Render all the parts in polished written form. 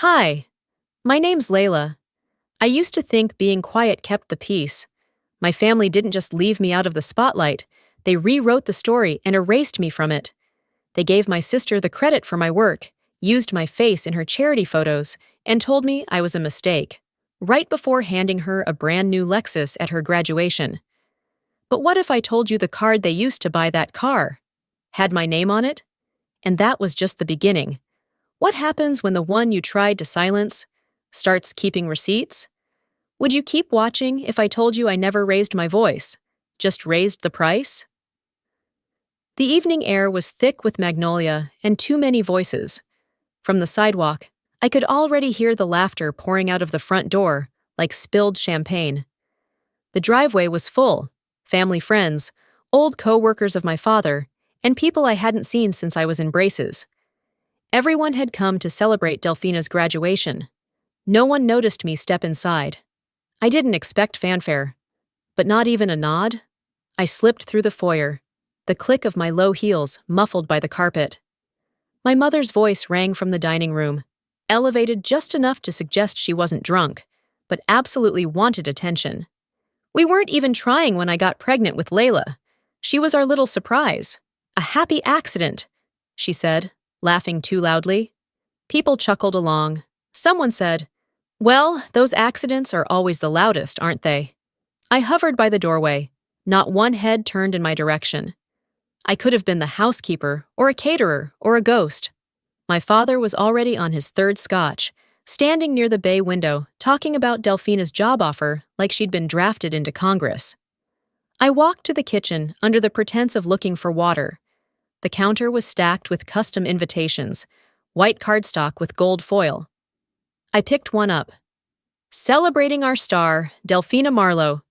Hi, my name's Layla. I used to think being quiet kept the peace. My family didn't just leave me out of the spotlight, they rewrote the story and erased me from it. They gave my sister the credit for my work, used my face in her charity photos, and told me I was a mistake, right before handing her a brand new Lexus at her graduation. But what if I told you the card they used to buy that car had my name on it? And that was just the beginning. What happens when the one you tried to silence starts keeping receipts? Would you keep watching if I told you I never raised my voice, just raised the price? The evening air was thick with magnolia and too many voices. From the sidewalk, I could already hear the laughter pouring out of the front door, like spilled champagne. The driveway was full, family friends, old co-workers of my father, and people I hadn't seen since I was in braces. Everyone had come to celebrate Delphina's graduation. No one noticed me step inside. I didn't expect fanfare, but not even a nod. I slipped through the foyer, the click of my low heels muffled by the carpet. My mother's voice rang from the dining room, elevated just enough to suggest she wasn't drunk, but absolutely wanted attention. We weren't even trying when I got pregnant with Layla. She was our little surprise. A happy accident, she said, laughing too loudly. People chuckled along. Someone said, "Well, those accidents are always the loudest, aren't they?" I hovered by the doorway. Not one head turned in my direction. I could have been the housekeeper, or a caterer, or a ghost. My father was already on his third scotch, standing near the bay window, talking about Delphina's job offer like she'd been drafted into Congress. I walked to the kitchen under the pretense of looking for water. The counter was stacked with custom invitations, white cardstock with gold foil. I picked one up. Celebrating our star, Delphina Marlowe,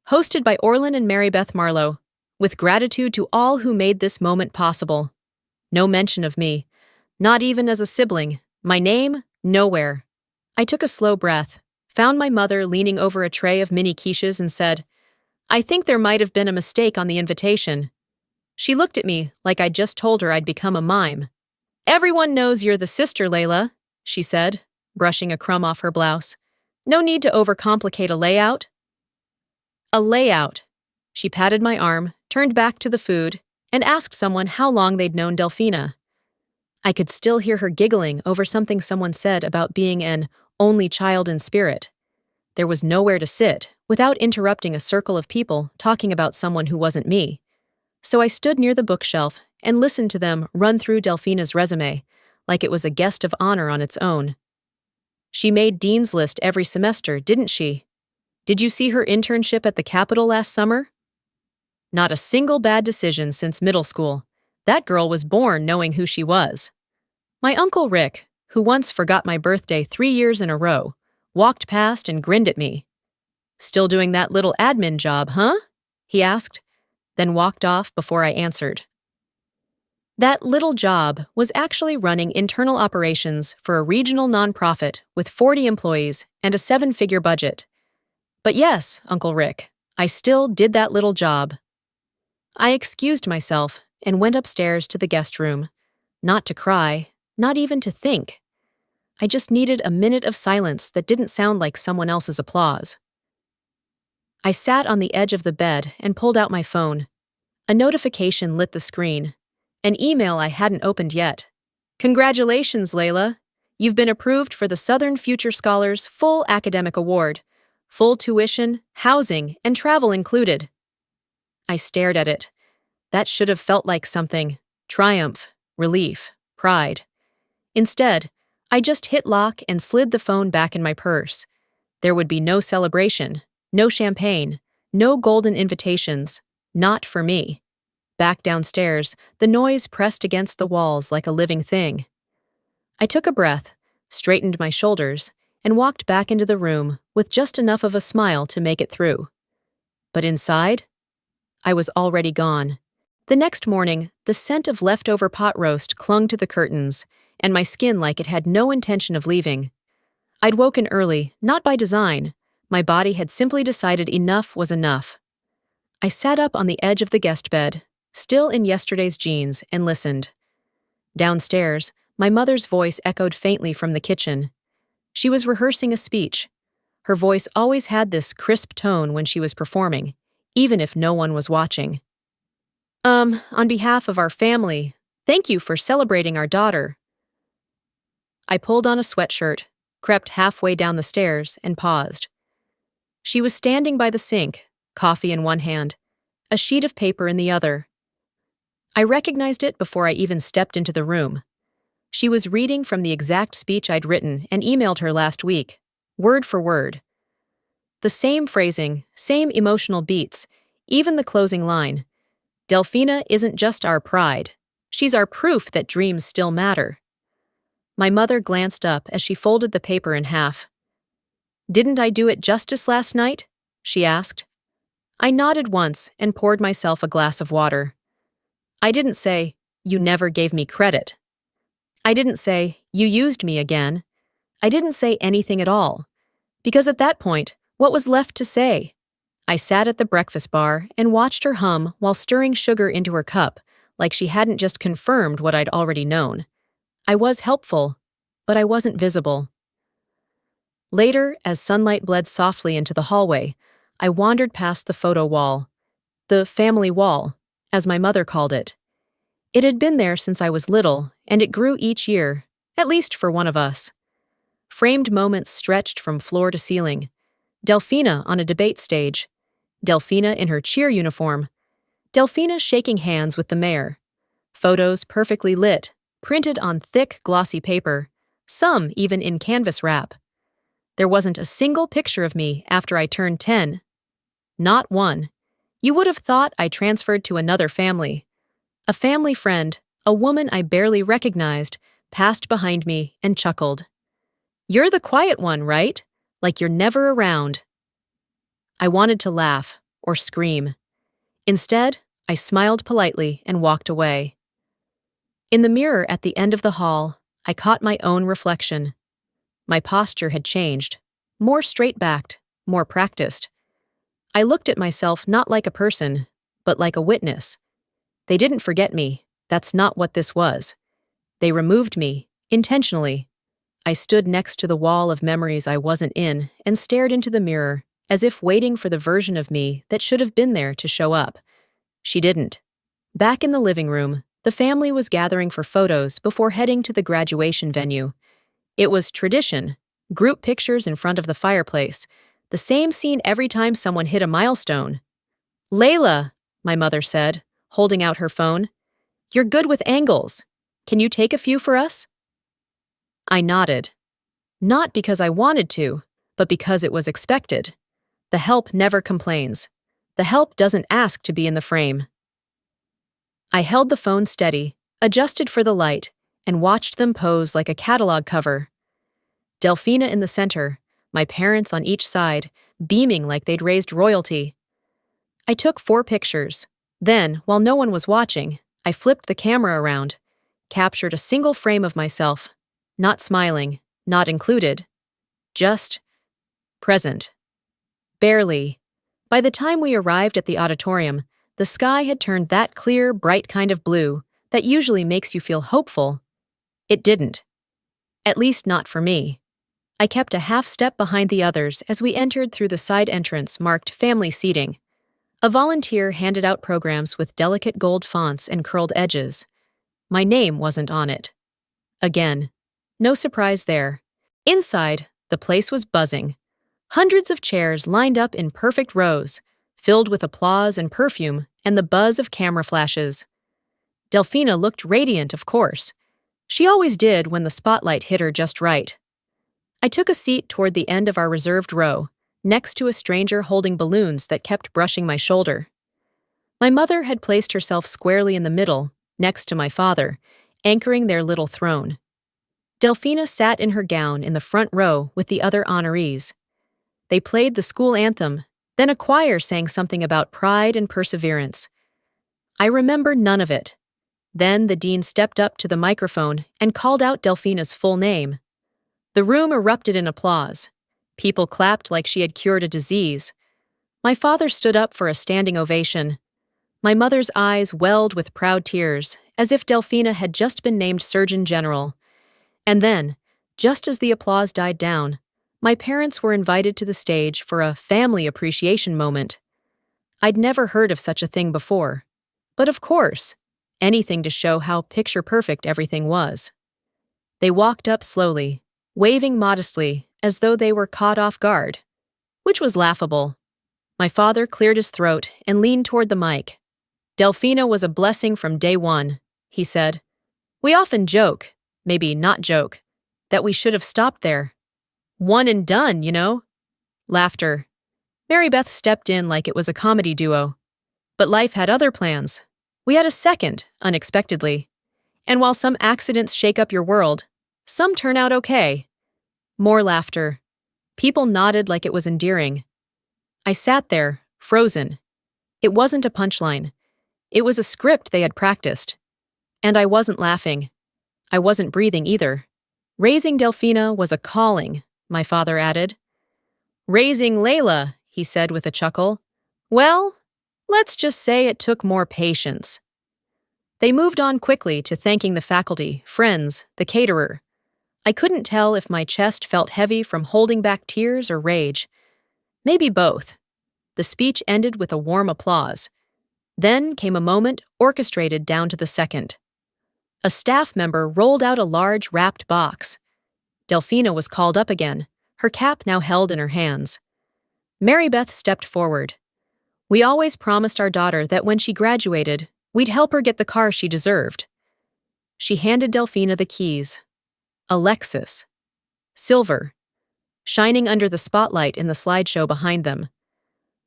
hosted by Orlin and Mary Beth Marlowe, with gratitude to all who made this moment possible. No mention of me, not even as a sibling. My name, nowhere. I took a slow breath, found my mother leaning over a tray of mini quiches and said, "I think there might have been a mistake on the invitation." She looked at me like I'd just told her I'd become a mime. "Everyone knows you're the sister, Layla," she said, brushing a crumb off her blouse. "No need to overcomplicate a layout." A layout. She patted my arm, turned back to the food, and asked someone how long they'd known Delphina. I could still hear her giggling over something someone said about being an only child in spirit. There was nowhere to sit without interrupting a circle of people talking about someone who wasn't me. So I stood near the bookshelf and listened to them run through Delphina's resume like it was a guest of honor on its own. She made Dean's List every semester, didn't she? Did you see her internship at the Capitol last summer? Not a single bad decision since middle school. That girl was born knowing who she was. My Uncle Rick, who once forgot my birthday 3 years in a row, walked past and grinned at me. "Still doing that little admin job, huh?" he asked, then walked off before I answered. That little job was actually running internal operations for a regional nonprofit with 40 employees and a 7-figure budget. But yes, Uncle Rick, I still did that little job. I excused myself and went upstairs to the guest room, not to cry, not even to think. I just needed a minute of silence that didn't sound like someone else's applause. I sat on the edge of the bed and pulled out my phone. A notification lit the screen. An email I hadn't opened yet. "Congratulations, Layla. You've been approved for the Southern Future Scholars Full Academic Award. Full tuition, housing, and travel included." I stared at it. That should have felt like something. Triumph, relief, pride. Instead, I just hit lock and slid the phone back in my purse. There would be no celebration, no champagne, no golden invitations. Not for me. Back downstairs, the noise pressed against the walls like a living thing. I took a breath, straightened my shoulders, and walked back into the room with just enough of a smile to make it through. But inside, I was already gone. The next morning, the scent of leftover pot roast clung to the curtains, and my skin like it had no intention of leaving. I'd woken early, not by design. My body had simply decided enough was enough. I sat up on the edge of the guest bed, still in yesterday's jeans, and listened. Downstairs, my mother's voice echoed faintly from the kitchen. She was rehearsing a speech. Her voice always had this crisp tone when she was performing, even if no one was watching. On behalf of our family, thank you for celebrating our daughter." I pulled on a sweatshirt, crept halfway down the stairs, and paused. She was standing by the sink, coffee in one hand, a sheet of paper in the other. I recognized it before I even stepped into the room. She was reading from the exact speech I'd written and emailed her last week, word for word. The same phrasing, same emotional beats, even the closing line. "Delphina isn't just our pride. She's our proof that dreams still matter." My mother glanced up as she folded the paper in half. "Didn't I do it justice last night?" she asked. I nodded once and poured myself a glass of water. I didn't say, "You never gave me credit." I didn't say, "You used me again." I didn't say anything at all. Because at that point, what was left to say? I sat at the breakfast bar and watched her hum while stirring sugar into her cup, like she hadn't just confirmed what I'd already known. I was helpful, but I wasn't visible. Later, as sunlight bled softly into the hallway, I wandered past the photo wall. The family wall, as my mother called it. It had been there since I was little, and it grew each year, at least for one of us. Framed moments stretched from floor to ceiling. Delphina on a debate stage. Delphina in her cheer uniform. Delphina shaking hands with the mayor. Photos perfectly lit, printed on thick, glossy paper, some even in canvas wrap. There wasn't a single picture of me after I turned 10. Not one. You would have thought I transferred to another family. A family friend, a woman I barely recognized, passed behind me and chuckled. "You're the quiet one, right? Like you're never around." I wanted to laugh or scream. Instead, I smiled politely and walked away. In the mirror at the end of the hall, I caught my own reflection. My posture had changed, more straight-backed, more practiced. I looked at myself not like a person, but like a witness. They didn't forget me. That's not what this was. They removed me, intentionally. I stood next to the wall of memories I wasn't in and stared into the mirror, as if waiting for the version of me that should have been there to show up. She didn't. Back in the living room, the family was gathering for photos before heading to the graduation venue. It was tradition, group pictures in front of the fireplace, the same scene every time someone hit a milestone. "Layla," my mother said, holding out her phone. "You're good with angles. Can you take a few for us?" I nodded. Not because I wanted to, but because it was expected. The help never complains. The help doesn't ask to be in the frame. I held the phone steady, adjusted for the light, and watched them pose like a catalog cover. Delphina in the center, my parents on each side, beaming like they'd raised royalty. I took 4 pictures. Then, while no one was watching, I flipped the camera around, captured a single frame of myself, not smiling, not included, just present. Barely. By the time we arrived at the auditorium, the sky had turned that clear, bright kind of blue that usually makes you feel hopeful. It didn't. At least not for me. I kept a half step behind the others as we entered through the side entrance marked family seating. A volunteer handed out programs with delicate gold fonts and curled edges. My name wasn't on it. Again, no surprise there. Inside, the place was buzzing. Hundreds of chairs lined up in perfect rows, filled with applause and perfume and the buzz of camera flashes. Delphina looked radiant, of course. She always did when the spotlight hit her just right. I took a seat toward the end of our reserved row, next to a stranger holding balloons that kept brushing my shoulder. My mother had placed herself squarely in the middle, next to my father, anchoring their little throne. Delphina sat in her gown in the front row with the other honorees. They played the school anthem, then a choir sang something about pride and perseverance. I remember none of it. Then the dean stepped up to the microphone and called out Delphina's full name. The room erupted in applause. People clapped like she had cured a disease. My father stood up for a standing ovation. My mother's eyes welled with proud tears, as if Delphina had just been named Surgeon General. And then, Just as the applause died down, my parents were invited to the stage for a family appreciation moment. I'd never heard of such a thing before. But of course, anything to show how picture-perfect everything was. They walked up slowly, waving modestly as though they were caught off guard, which was laughable. My father cleared his throat and leaned toward the mic. "Delphina was a blessing from day one," he said. "We often joke, maybe not joke, that we should have stopped there. One and done, you know?" Laughter. Mary Beth stepped in like it was a comedy duo. But life had other plans. We had a second, unexpectedly. And while some accidents shake up your world, some turn out okay. More laughter. People nodded like it was endearing. I sat there, frozen. It wasn't a punchline. It was a script they had practiced. And I wasn't laughing. I wasn't breathing either. Raising Delphina was a calling, my father added. "Raising Layla," he said with a chuckle. "Well, let's just say it took more patience." They moved on quickly to thanking the faculty, friends, the caterer. I couldn't tell if my chest felt heavy from holding back tears or rage. Maybe both. The speech ended with a warm applause. Then came a moment orchestrated down to the second. A staff member rolled out a large wrapped box. Delphina was called up again, her cap now held in her hands. Mary Beth stepped forward. "We always promised our daughter that when she graduated, we'd help her get the car she deserved." She handed Delphina the keys. A Lexus. Silver. Shining under the spotlight in the slideshow behind them.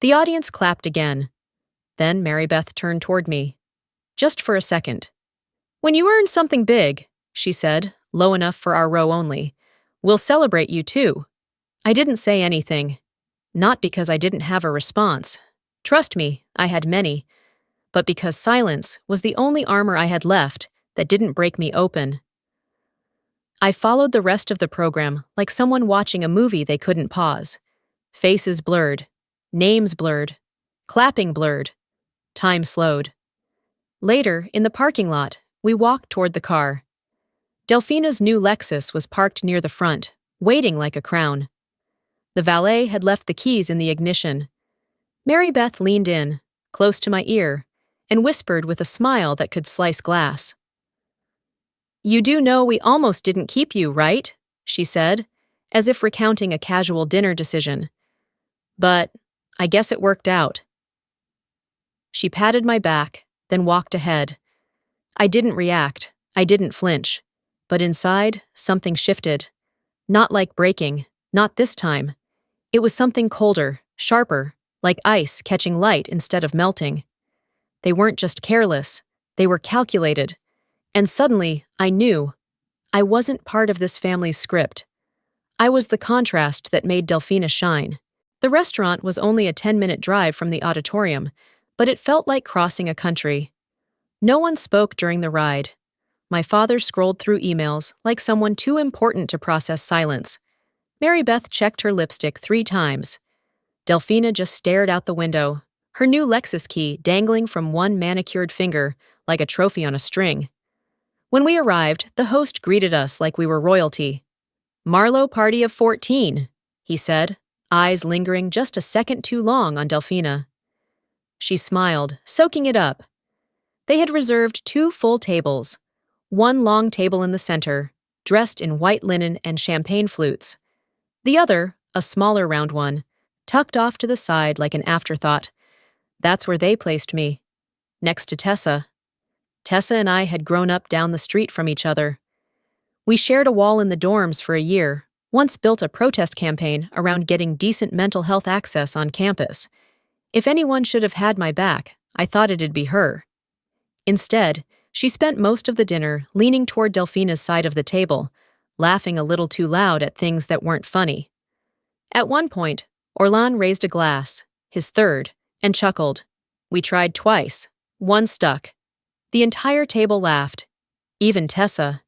The audience clapped again. Then Mary Beth turned toward me. Just for a second. "When you earn something big," she said, low enough for our row only, "we'll celebrate you too." I didn't say anything. Not because I didn't have a response. Trust me, I had many. But because silence was the only armor I had left that didn't break me open. I followed the rest of the program like someone watching a movie they couldn't pause. Faces blurred. Names blurred. Clapping blurred. Time slowed. Later, in the parking lot, we walked toward the car. Delphina's new Lexus was parked near the front, waiting like a crown. The valet had left the keys in the ignition. Mary Beth leaned in, close to my ear, and whispered with a smile that could slice glass. "You do know we almost didn't keep you, right?" she said, as if recounting a casual dinner decision. "But I guess it worked out." She patted my back, then walked ahead. I didn't react. I didn't flinch. But inside, something shifted. Not like breaking, not this time. It was something colder, sharper, like ice catching light instead of melting. They weren't just careless, they were calculated. And suddenly, I knew. I wasn't part of this family's script. I was the contrast that made Delphina shine. The restaurant was only a 10-minute drive from the auditorium, but it felt like crossing a country. No one spoke during the ride. My father scrolled through emails like someone too important to process silence. Mary Beth checked her lipstick 3 times. Delphina just stared out the window, her new Lexus key dangling from one manicured finger like a trophy on a string. When we arrived, the host greeted us like we were royalty. "Marlowe party of 14, he said, eyes lingering just a second too long on Delphina. She smiled, soaking it up. They had reserved 2 full tables, one long table in the center, dressed in white linen and champagne flutes. The other, a smaller round one, tucked off to the side like an afterthought. That's where they placed me, next to Tessa. Tessa and I had grown up down the street from each other. We shared a wall in the dorms for a year, once built a protest campaign around getting decent mental health access on campus. If anyone should have had my back, I thought it'd be her. Instead, she spent most of the dinner leaning toward Delphina's side of the table, laughing a little too loud at things that weren't funny. At one point, Orlan raised a glass, his third, and chuckled. We tried twice. One stuck. The entire table laughed. Even Tessa.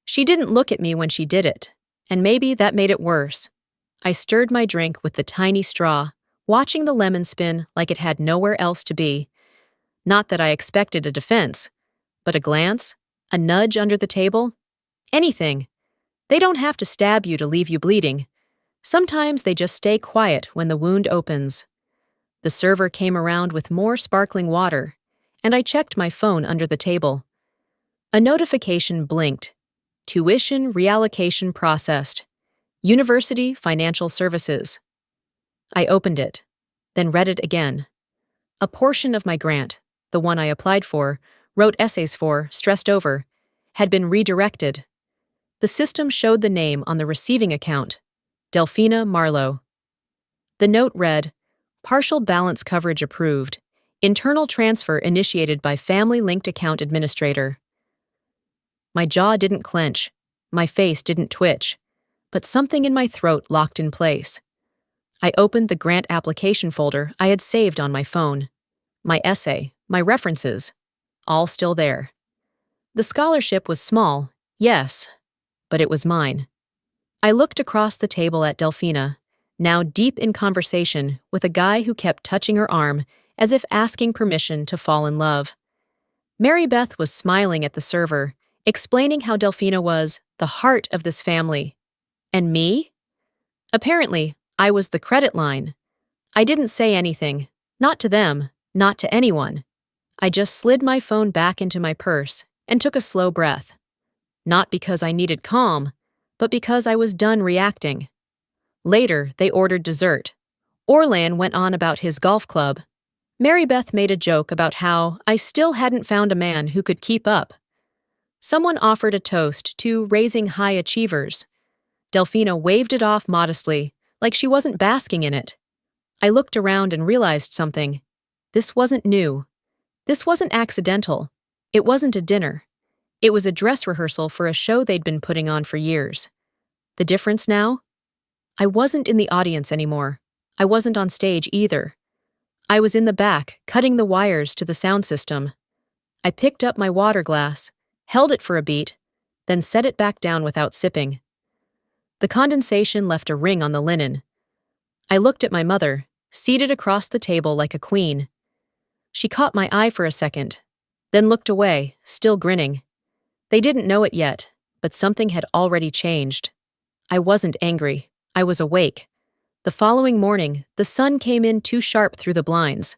She didn't look at me when she did it, and maybe that made it worse. I stirred my drink with the tiny straw, watching the lemon spin like it had nowhere else to be. Not that I expected a defense, but a glance, a nudge under the table, anything. They don't have to stab you to leave you bleeding. Sometimes they just stay quiet when the wound opens. The server came around with more sparkling water, and I checked my phone under the table. A notification blinked. Tuition reallocation processed. University Financial Services. I opened it, then read it again. A portion of my grant, the one I applied for, wrote essays for, stressed over, had been redirected. The system showed the name on the receiving account, Delphina Marlowe. The note read, partial balance coverage approved, internal transfer initiated by family-linked account administrator. My jaw didn't clench, my face didn't twitch, but something in my throat locked in place. I opened the grant application folder I had saved on my phone. My essay, my references, all still there. The scholarship was small, yes, but it was mine. I looked across the table at Delphina, now deep in conversation with a guy who kept touching her arm as if asking permission to fall in love. Mary Beth was smiling at the server, explaining how Delphina was the heart of this family. And me? Apparently, I was the credit line. I didn't say anything, not to them, not to anyone. I just slid my phone back into my purse and took a slow breath. Not because I needed calm, but because I was done reacting. Later, they ordered dessert. Orlan went on about his golf club. Mary Beth made a joke about how I still hadn't found a man who could keep up. Someone offered a toast to raising high achievers. Delphina waved it off modestly, like she wasn't basking in it. I looked around and realized something. This wasn't new. This wasn't accidental. It wasn't a dinner. It was a dress rehearsal for a show they'd been putting on for years. The difference now? I wasn't in the audience anymore. I wasn't on stage either. I was in the back, cutting the wires to the sound system. I picked up my water glass, held it for a beat, then set it back down without sipping. The condensation left a ring on the linen. I looked at my mother, seated across the table like a queen. She caught my eye for a second, then looked away, still grinning. They didn't know it yet, but something had already changed. I wasn't angry. I was awake. The following morning, the sun came in too sharp through the blinds.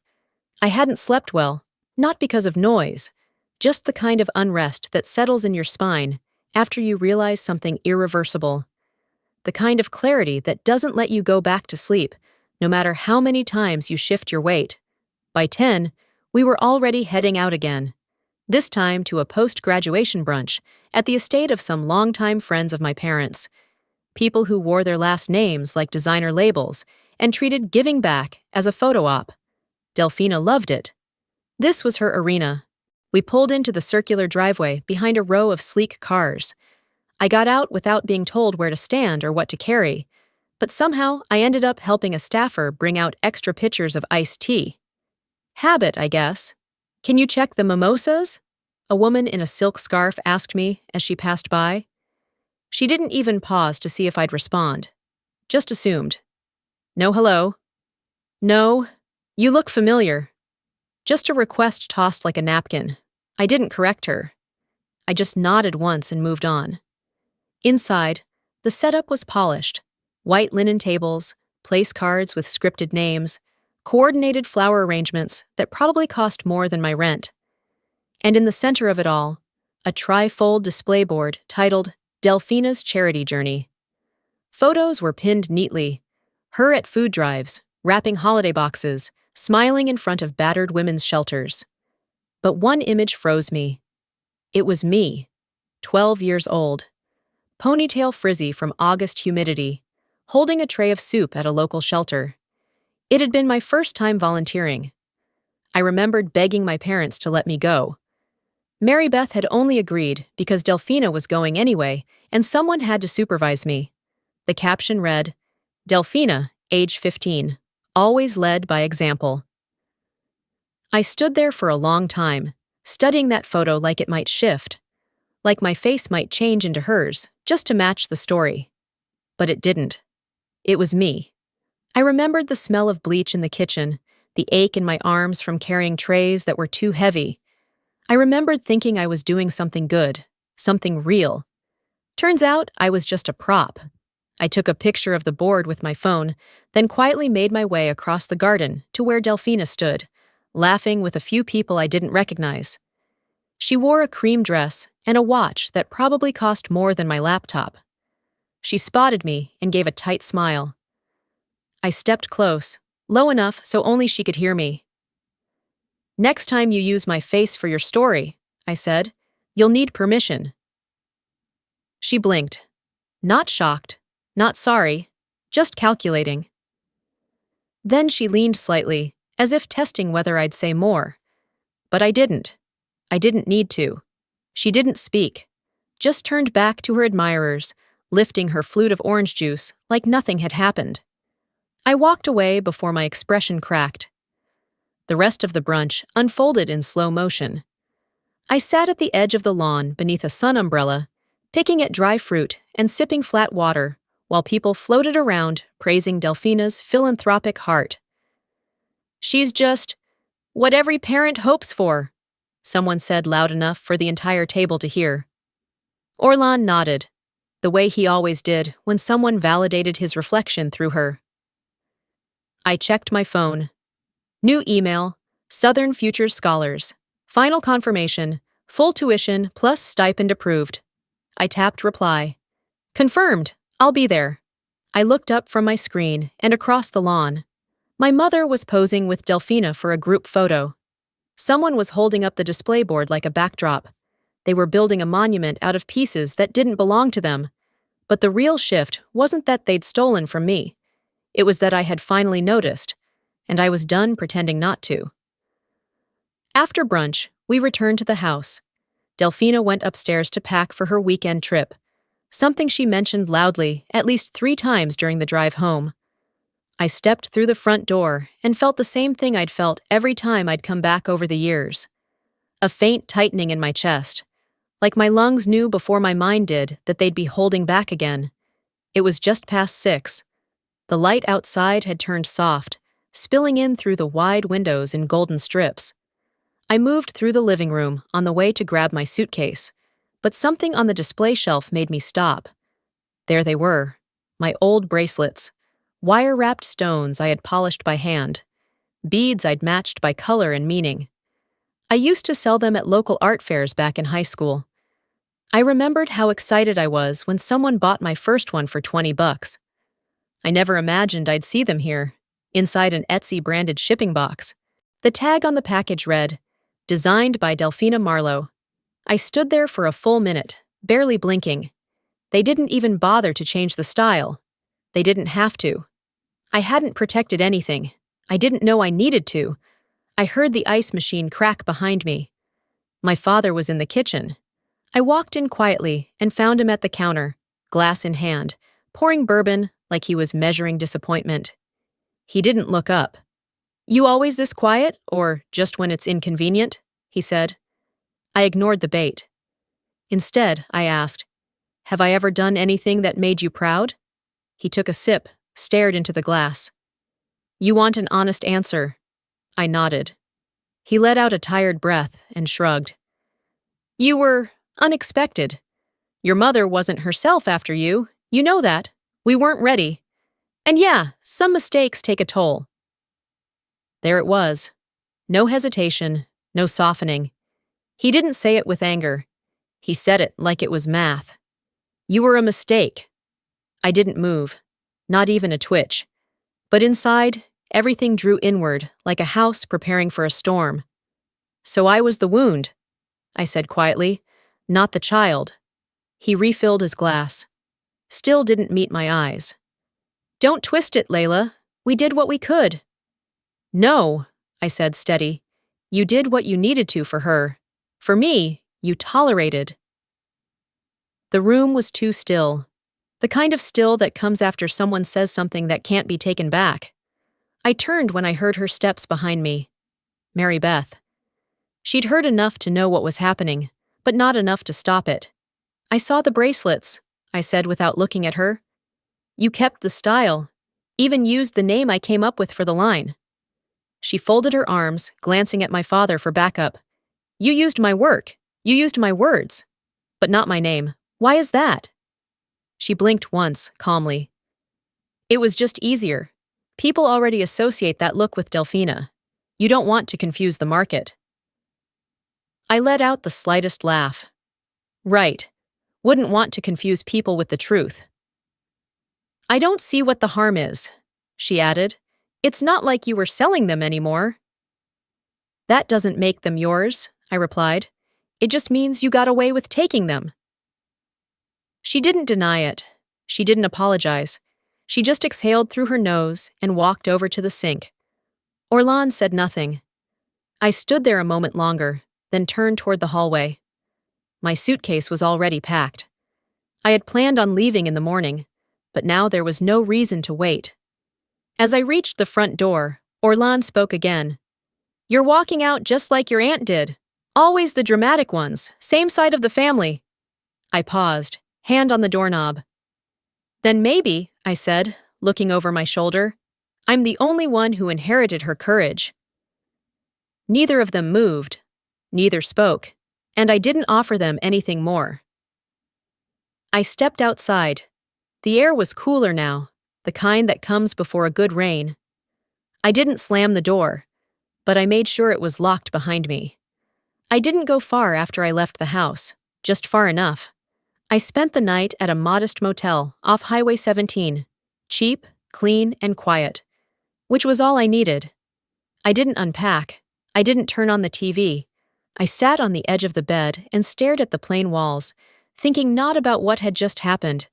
I hadn't slept well, not because of noise, just the kind of unrest that settles in your spine after you realize something irreversible. The kind of clarity that doesn't let you go back to sleep, no matter how many times you shift your weight. By 10, we were already heading out again, this time to a post-graduation brunch at the estate of some longtime friends of my parents. People who wore their last names like designer labels and treated giving back as a photo op. Delphina loved it. This was her arena. We pulled into the circular driveway behind a row of sleek cars. I got out without being told where to stand or what to carry, but somehow I ended up helping a staffer bring out extra pitchers of iced tea. Habit, I guess. Can you check the mimosas? A woman in a silk scarf asked me as she passed by. She didn't even pause to see if I'd respond. Just assumed. No hello. No. You look familiar. Just a request tossed like a napkin. I didn't correct her. I just nodded once and moved on. Inside, the setup was polished. White linen tables, place cards with scripted names, coordinated flower arrangements that probably cost more than my rent. And in the center of it all, a tri-fold display board titled Delphina's Charity Journey. Photos were pinned neatly. Her at food drives, wrapping holiday boxes, smiling in front of battered women's shelters. But one image froze me. It was me, 12 years old, ponytail frizzy from August humidity, holding a tray of soup at a local shelter. It had been my first time volunteering. I remembered begging my parents to let me go. Mary Beth had only agreed because Delphina was going anyway, and someone had to supervise me. The caption read, Delphina, age 15, always led by example. I stood there for a long time, studying that photo like it might shift, like my face might change into hers, just to match the story. But it didn't. It was me. I remembered the smell of bleach in the kitchen, the ache in my arms from carrying trays that were too heavy. I remembered thinking I was doing something good, something real. Turns out I was just a prop. I took a picture of the board with my phone, then quietly made my way across the garden to where Delphina stood, laughing with a few people I didn't recognize. She wore a cream dress and a watch that probably cost more than my laptop. She spotted me and gave a tight smile. I stepped close, low enough so only she could hear me. "Next time you use my face for your story," I said, "you'll need permission." She blinked. Not shocked, not sorry, just calculating. Then she leaned slightly, as if testing whether I'd say more. But I didn't. I didn't need to. She didn't speak, just turned back to her admirers, lifting her flute of orange juice like nothing had happened. I walked away before my expression cracked. The rest of the brunch unfolded in slow motion. I sat at the edge of the lawn beneath a sun umbrella, picking at dry fruit and sipping flat water, while people floated around praising Delphina's philanthropic heart. "She's just what every parent hopes for," someone said loud enough for the entire table to hear. Orlan nodded, the way he always did when someone validated his reflection through her. I checked my phone. New email, Southern Futures Scholars. Final confirmation, full tuition plus stipend approved. I tapped reply. Confirmed, I'll be there. I looked up from my screen and across the lawn. My mother was posing with Delphina for a group photo. Someone was holding up the display board like a backdrop. They were building a monument out of pieces that didn't belong to them. But the real shift wasn't that they'd stolen from me. It was that I had finally noticed, and I was done pretending not to. After brunch, we returned to the house. Delphina went upstairs to pack for her weekend trip, something she mentioned loudly at least 3 times during the drive home. I stepped through the front door and felt the same thing I'd felt every time I'd come back over the years. A faint tightening in my chest, like my lungs knew before my mind did that they'd be holding back again. It was just past 6. The light outside had turned soft, spilling in through the wide windows in golden strips. I moved through the living room on the way to grab my suitcase, but something on the display shelf made me stop. There they were, my old bracelets, wire-wrapped stones I had polished by hand, beads I'd matched by color and meaning. I used to sell them at local art fairs back in high school. I remembered how excited I was when someone bought my first one for $20. I never imagined I'd see them here, inside an Etsy-branded shipping box. The tag on the package read, "Designed by Delphina Marlowe." I stood there for a full minute, barely blinking. They didn't even bother to change the style. They didn't have to. I hadn't protected anything. I didn't know I needed to. I heard the ice machine crack behind me. My father was in the kitchen. I walked in quietly and found him at the counter, glass in hand, pouring bourbon like he was measuring disappointment. He didn't look up. "You always this quiet, or just when it's inconvenient?" he said. I ignored the bait. Instead, I asked, "Have I ever done anything that made you proud?" He took a sip, stared into the glass. "You want an honest answer?" I nodded. He let out a tired breath and shrugged. "You were unexpected. Your mother wasn't herself after you. You know that. We weren't ready. And yeah, some mistakes take a toll." There it was. No hesitation, no softening. He didn't say it with anger. He said it like it was math. "You were a mistake." I didn't move, not even a twitch. But inside, everything drew inward like a house preparing for a storm. "So I was the wound," I said quietly, "not the child." He refilled his glass. Still didn't meet my eyes. "Don't twist it, Layla. We did what we could." "No," I said steady. "You did what you needed to for her. For me, you tolerated." The room was too still. The kind of still that comes after someone says something that can't be taken back. I turned when I heard her steps behind me. Mary Beth. She'd heard enough to know what was happening, but not enough to stop it. "I saw the bracelets," I said without looking at her. "You kept the style, even used the name I came up with for the line." She folded her arms, glancing at my father for backup. "You used my work. You used my words. But not my name. Why is that?" She blinked once, calmly. It was just easier. People already associate that look with Delphina. You don't want to confuse the market. I let out the slightest laugh. Right. Wouldn't want to confuse people with the truth. I don't see what the harm is, she added. It's not like you were selling them anymore. That doesn't make them yours, I replied. It just means you got away with taking them. She didn't deny it. She didn't apologize. She just exhaled through her nose and walked over to the sink. Orlan said nothing. I stood there a moment longer, then turned toward the hallway. My suitcase was already packed. I had planned on leaving in the morning, but now there was no reason to wait. As I reached the front door, Orlan spoke again. You're walking out just like your aunt did. Always the dramatic ones, same side of the family. I paused, hand on the doorknob. Then maybe, I said, looking over my shoulder, I'm the only one who inherited her courage. Neither of them moved. Neither spoke, and I didn't offer them anything more. I stepped outside. The air was cooler now, the kind that comes before a good rain. I didn't slam the door, but I made sure it was locked behind me. I didn't go far after I left the house, just far enough. I spent the night at a modest motel off Highway 17, cheap, clean, and quiet, which was all I needed. I didn't unpack. I didn't turn on the TV. I sat on the edge of the bed and stared at the plain walls, thinking not about what had just happened,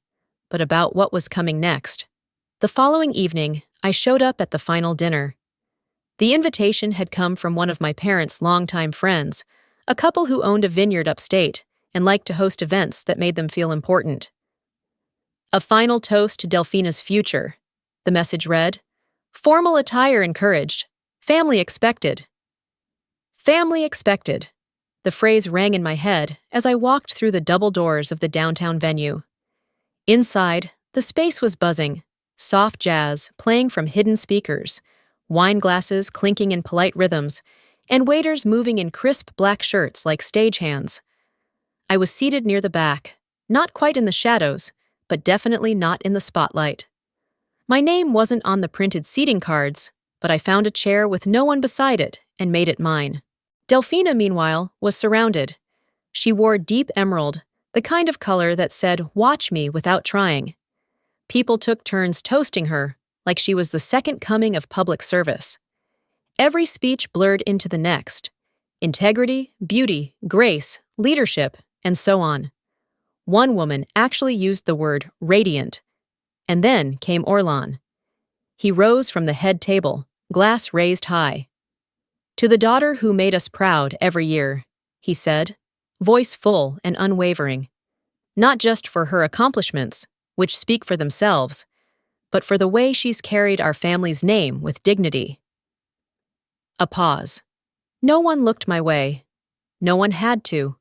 but about what was coming next. The following evening, I showed up at the final dinner. The invitation had come from one of my parents' longtime friends, a couple who owned a vineyard upstate and liked to host events that made them feel important. A final toast to Delphina's future, the message read. Formal attire encouraged. Family expected. Family expected. The phrase rang in my head as I walked through the double doors of the downtown venue. Inside, the space was buzzing, soft jazz playing from hidden speakers, wine glasses clinking in polite rhythms, and waiters moving in crisp black shirts like stagehands. I was seated near the back, not quite in the shadows, but definitely not in the spotlight. My name wasn't on the printed seating cards, but I found a chair with no one beside it and made it mine. Delphina, meanwhile, was surrounded. She wore deep emerald, the kind of color that said, "Watch me," without trying. People took turns toasting her, like she was the second coming of public service. Every speech blurred into the next. Integrity, beauty, grace, leadership, and so on. One woman actually used the word radiant. And then came Orlan. He rose from the head table, glass raised high. To the daughter who made us proud every year, he said, voice full and unwavering. Not just for her accomplishments, which speak for themselves, but for the way she's carried our family's name with dignity. A pause. No one looked my way. No one had to.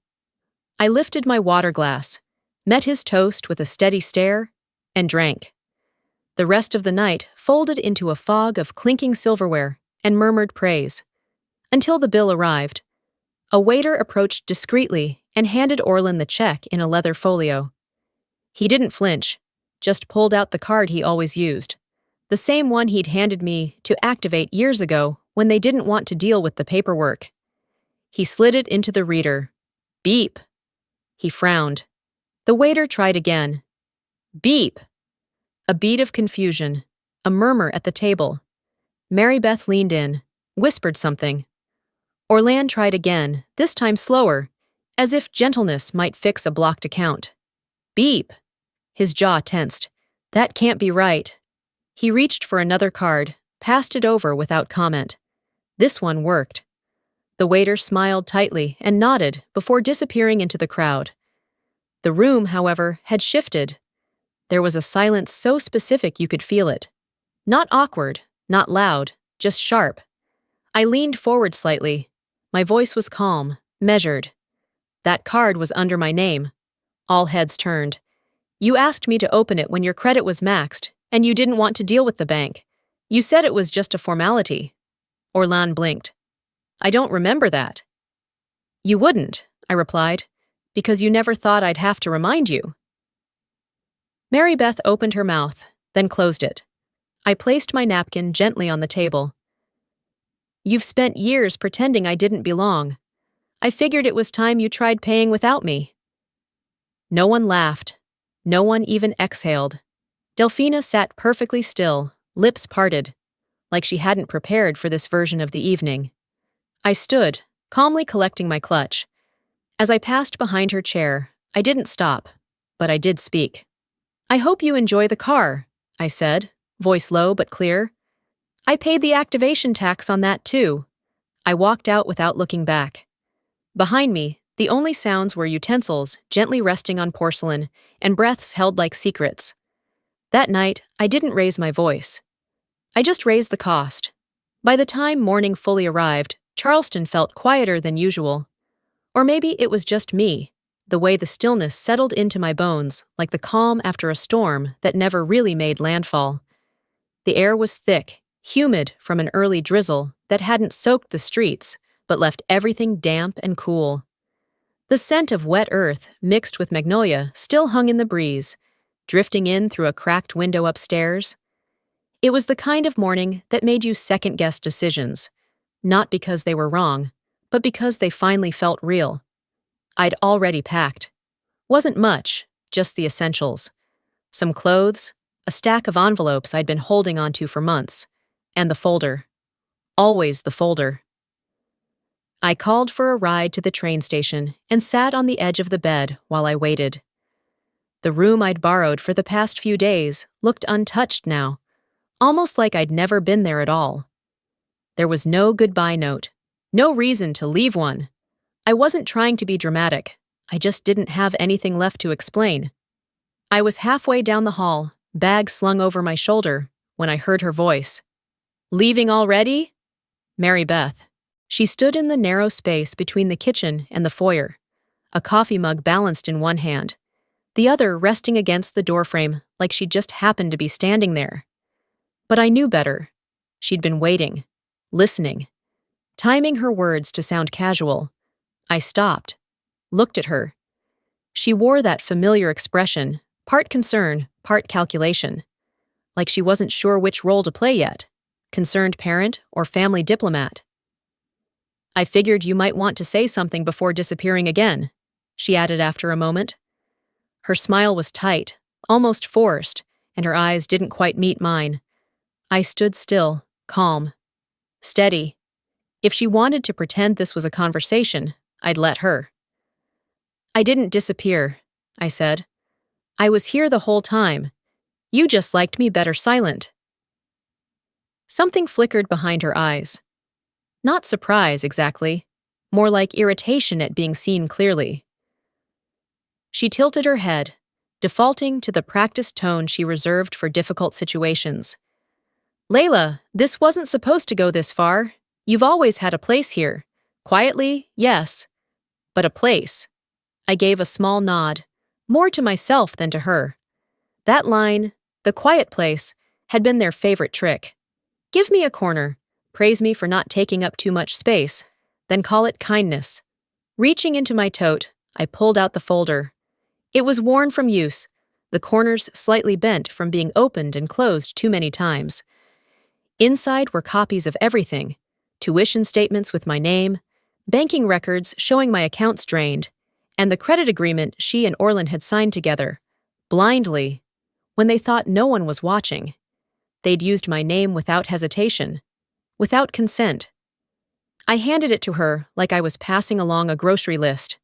I lifted my water glass, met his toast with a steady stare, and drank. The rest of the night folded into a fog of clinking silverware and murmured praise. Until the bill arrived. A waiter approached discreetly and handed Orlan the check in a leather folio. He didn't flinch, just pulled out the card he always used, the same one he'd handed me to activate years ago when they didn't want to deal with the paperwork. He slid it into the reader. Beep. He frowned. The waiter tried again. Beep. A beat of confusion, a murmur at the table. Mary Beth leaned in, whispered something. Orlan tried again, this time slower, as if gentleness might fix a blocked account. Beep. His jaw tensed. That can't be right. He reached for another card, passed it over without comment. This one worked. The waiter smiled tightly and nodded before disappearing into the crowd. The room, however, had shifted. There was a silence so specific you could feel it. Not awkward, not loud, just sharp. I leaned forward slightly. My voice was calm, measured. That card was under my name. All heads turned. You asked me to open it when your credit was maxed, and you didn't want to deal with the bank. You said it was just a formality. Orlan blinked. I don't remember that. You wouldn't, I replied, because you never thought I'd have to remind you. Mary Beth opened her mouth, then closed it. I placed my napkin gently on the table. You've spent years pretending I didn't belong. I figured it was time you tried paying without me. No one laughed. No one even exhaled. Delphina sat perfectly still, lips parted, like she hadn't prepared for this version of the evening. I stood, calmly collecting my clutch. As I passed behind her chair, I didn't stop, but I did speak. I hope you enjoy the car, I said, voice low but clear. I paid the activation tax on that too. I walked out without looking back. Behind me, the only sounds were utensils gently resting on porcelain and breaths held like secrets. That night, I didn't raise my voice. I just raised the cost. By the time morning fully arrived, Charleston felt quieter than usual. Or maybe it was just me, the way the stillness settled into my bones like the calm after a storm that never really made landfall. The air was thick, humid from an early drizzle that hadn't soaked the streets, but left everything damp and cool. The scent of wet earth mixed with magnolia still hung in the breeze, drifting in through a cracked window upstairs. It was the kind of morning that made you second-guess decisions, not because they were wrong, but because they finally felt real. I'd already packed. Wasn't much, just the essentials. Some clothes, a stack of envelopes I'd been holding onto for months, and the folder. Always the folder. I called for a ride to the train station and sat on the edge of the bed while I waited. The room I'd borrowed for the past few days looked untouched now, almost like I'd never been there at all. There was no goodbye note, no reason to leave one. I wasn't trying to be dramatic, I just didn't have anything left to explain. I was halfway down the hall, bag slung over my shoulder, when I heard her voice. Leaving already? Mary Beth. She stood in the narrow space between the kitchen and the foyer, a coffee mug balanced in one hand, the other resting against the doorframe like she'd just happened to be standing there. But I knew better. She'd been waiting, listening, timing her words to sound casual. I stopped, looked at her. She wore that familiar expression, part concern, part calculation, like she wasn't sure which role to play yet, concerned parent or family diplomat. I figured you might want to say something before disappearing again, she added after a moment. Her smile was tight, almost forced, and her eyes didn't quite meet mine. I stood still, calm, steady. If she wanted to pretend this was a conversation, I'd let her. I didn't disappear, I said. I was here the whole time. You just liked me better silent. Something flickered behind her eyes. Not surprise, exactly. More like irritation at being seen clearly. She tilted her head, defaulting to the practiced tone she reserved for difficult situations. Layla, this wasn't supposed to go this far. You've always had a place here. Quietly, yes. But a place. I gave a small nod, more to myself than to her. That line, the quiet place, had been their favorite trick. Give me a corner, praise me for not taking up too much space, then call it kindness. Reaching into my tote, I pulled out the folder. It was worn from use, the corners slightly bent from being opened and closed too many times. Inside were copies of everything, tuition statements with my name, banking records showing my accounts drained, and the credit agreement she and Orlin had signed together, blindly, when they thought no one was watching. They'd used my name without hesitation, without consent. I handed it to her like I was passing along a grocery list.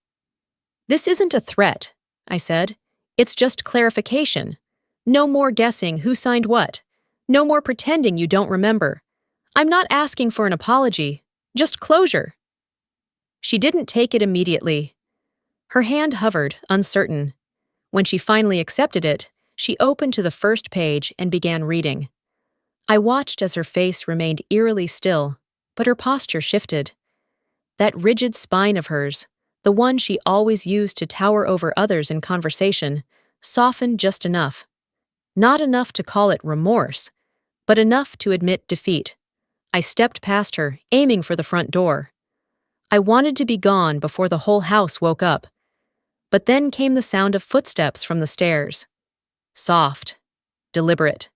This isn't a threat, I said. It's just clarification. No more guessing who signed what. No more pretending you don't remember. I'm not asking for an apology, just closure. She didn't take it immediately. Her hand hovered, uncertain. When she finally accepted it, she opened to the first page and began reading. I watched as her face remained eerily still, but her posture shifted. That rigid spine of hers, the one she always used to tower over others in conversation, softened just enough. Not enough to call it remorse, but enough to admit defeat. I stepped past her, aiming for the front door. I wanted to be gone before the whole house woke up. But then came the sound of footsteps from the stairs. Soft. Deliberate.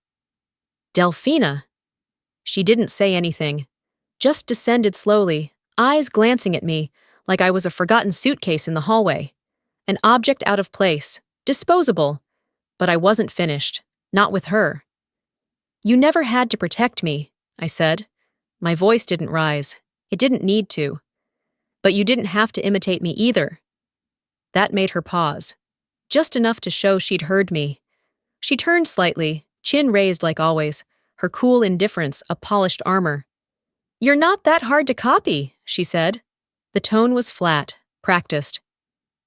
Delphina. She didn't say anything, just descended slowly, eyes glancing at me like I was a forgotten suitcase in the hallway. An object out of place, disposable. But I wasn't finished, not with her. You never had to protect me, I said. My voice didn't rise. It didn't need to. But you didn't have to imitate me either. That made her pause, just enough to show she'd heard me. She turned slightly, chin raised like always, her cool indifference a polished armor. You're not that hard to copy, she said. The tone was flat, practiced.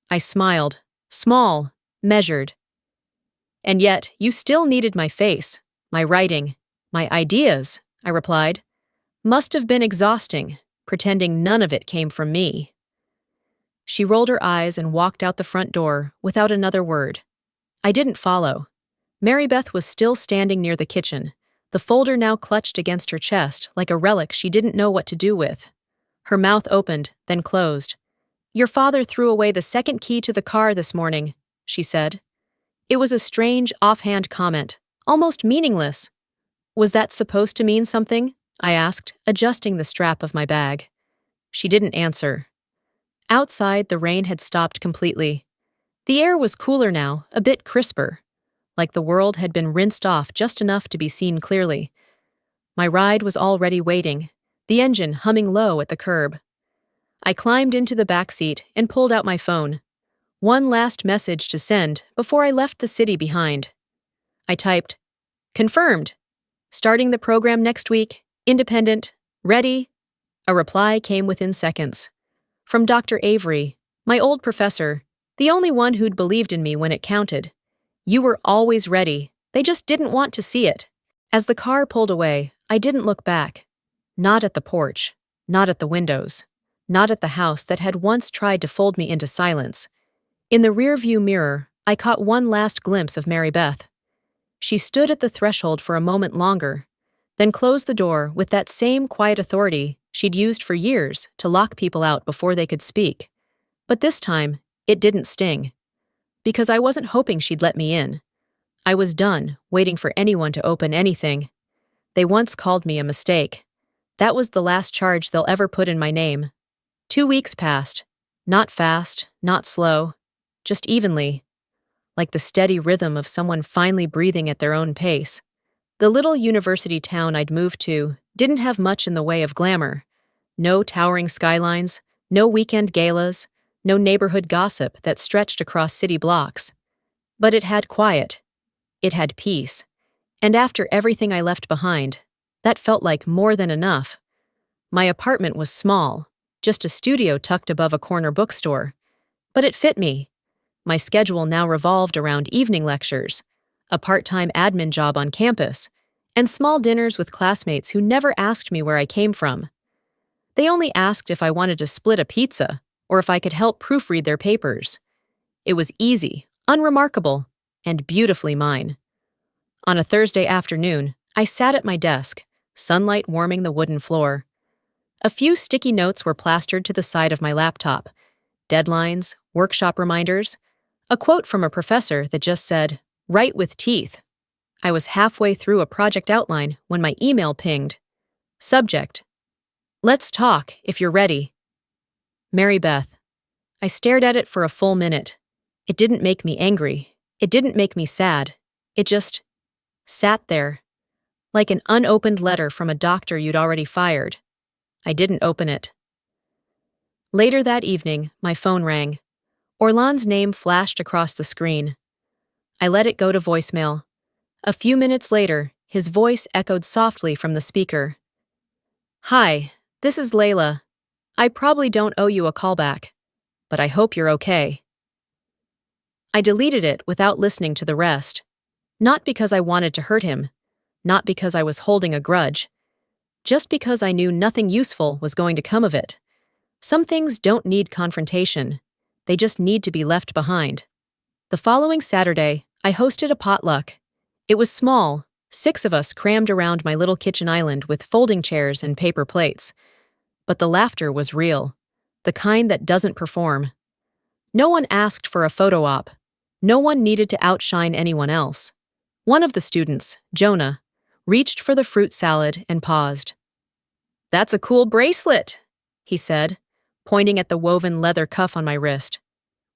I smiled, small, measured. And yet, you still needed my face, my writing, my ideas, I replied. Must have been exhausting, pretending none of it came from me. She rolled her eyes and walked out the front door without another word. I didn't follow. Mary Beth was still standing near the kitchen, the folder now clutched against her chest like a relic she didn't know what to do with. Her mouth opened, then closed. Your father threw away the second key to the car this morning, she said. It was a strange, offhand comment, almost meaningless. Was that supposed to mean something? I asked, adjusting the strap of my bag. She didn't answer. Outside, the rain had stopped completely. The air was cooler now, a bit crisper, like the world had been rinsed off just enough to be seen clearly. My ride was already waiting, the engine humming low at the curb. I climbed into the back seat and pulled out my phone. One last message to send before I left the city behind. I typed, confirmed. Starting the program next week, independent, ready. A reply came within seconds. From Dr. Avery, my old professor, the only one who'd believed in me when it counted. You were always ready, they just didn't want to see it. As the car pulled away, I didn't look back. Not at the porch, not at the windows, not at the house that had once tried to fold me into silence. In the rearview mirror, I caught one last glimpse of Mary Beth. She stood at the threshold for a moment longer, then closed the door with that same quiet authority she'd used for years to lock people out before they could speak. But this time, it didn't sting. Because I wasn't hoping she'd let me in. I was done waiting for anyone to open anything. They once called me a mistake. That was the last charge they'll ever put in my name. 2 weeks passed. Not fast, not slow. Just evenly, like the steady rhythm of someone finally breathing at their own pace. The little university town I'd moved to didn't have much in the way of glamour. No towering skylines, no weekend galas, no neighborhood gossip that stretched across city blocks. But it had quiet. It had peace. And after everything I left behind, that felt like more than enough. My apartment was small, just a studio tucked above a corner bookstore. But it fit me. My schedule now revolved around evening lectures, a part-time admin job on campus, and small dinners with classmates who never asked me where I came from. They only asked if I wanted to split a pizza or if I could help proofread their papers. It was easy, unremarkable, and beautifully mine. On a Thursday afternoon, I sat at my desk, sunlight warming the wooden floor. A few sticky notes were plastered to the side of my laptop. Deadlines, workshop reminders, a quote from a professor that just said, "Write with teeth." I was halfway through a project outline when my email pinged. Subject: Let's talk if you're ready. Mary Beth. I stared at it for a full minute. It didn't make me angry. It didn't make me sad. It just sat there, like an unopened letter from a doctor you'd already fired. I didn't open it. Later that evening, my phone rang. Orlan's name flashed across the screen. I let it go to voicemail. A few minutes later, his voice echoed softly from the speaker. Hi, this is Layla. I probably don't owe you a callback, but I hope you're okay. I deleted it without listening to the rest. Not because I wanted to hurt him, not because I was holding a grudge, just because I knew nothing useful was going to come of it. Some things don't need confrontation. They just need to be left behind. The following Saturday, I hosted a potluck. It was small, 6 of us crammed around my little kitchen island with folding chairs and paper plates. But the laughter was real, the kind that doesn't perform. No one asked for a photo op. No one needed to outshine anyone else. One of the students, Jonah, reached for the fruit salad and paused. "That's a cool bracelet," he said, pointing at the woven leather cuff on my wrist.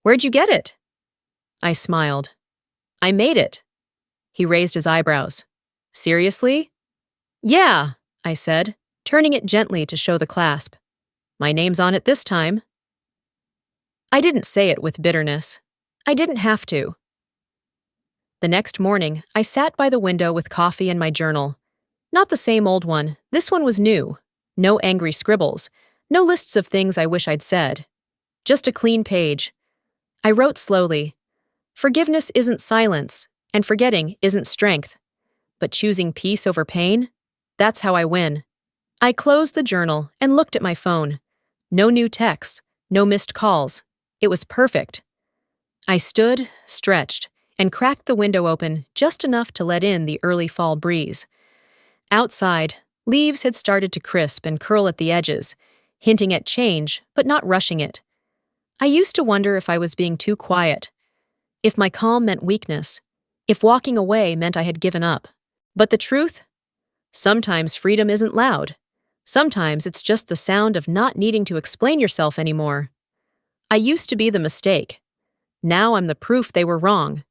"Where'd you get it?" I smiled. "I made it." He raised his eyebrows. "Seriously?" "Yeah," I said, turning it gently to show the clasp. "My name's on it this time." I didn't say it with bitterness. I didn't have to. The next morning, I sat by the window with coffee and my journal. Not the same old one, this one was new. No angry scribbles, no lists of things I wish I'd said. Just a clean page. I wrote slowly. Forgiveness isn't silence, and forgetting isn't strength. But choosing peace over pain? That's how I win. I closed the journal and looked at my phone. No new texts, no missed calls. It was perfect. I stood, stretched, and cracked the window open just enough to let in the early fall breeze. Outside, leaves had started to crisp and curl at the edges, hinting at change, but not rushing it. I used to wonder if I was being too quiet, if my calm meant weakness, if walking away meant I had given up. But the truth? Sometimes freedom isn't loud. Sometimes it's just the sound of not needing to explain yourself anymore. I used to be the mistake. Now I'm the proof they were wrong.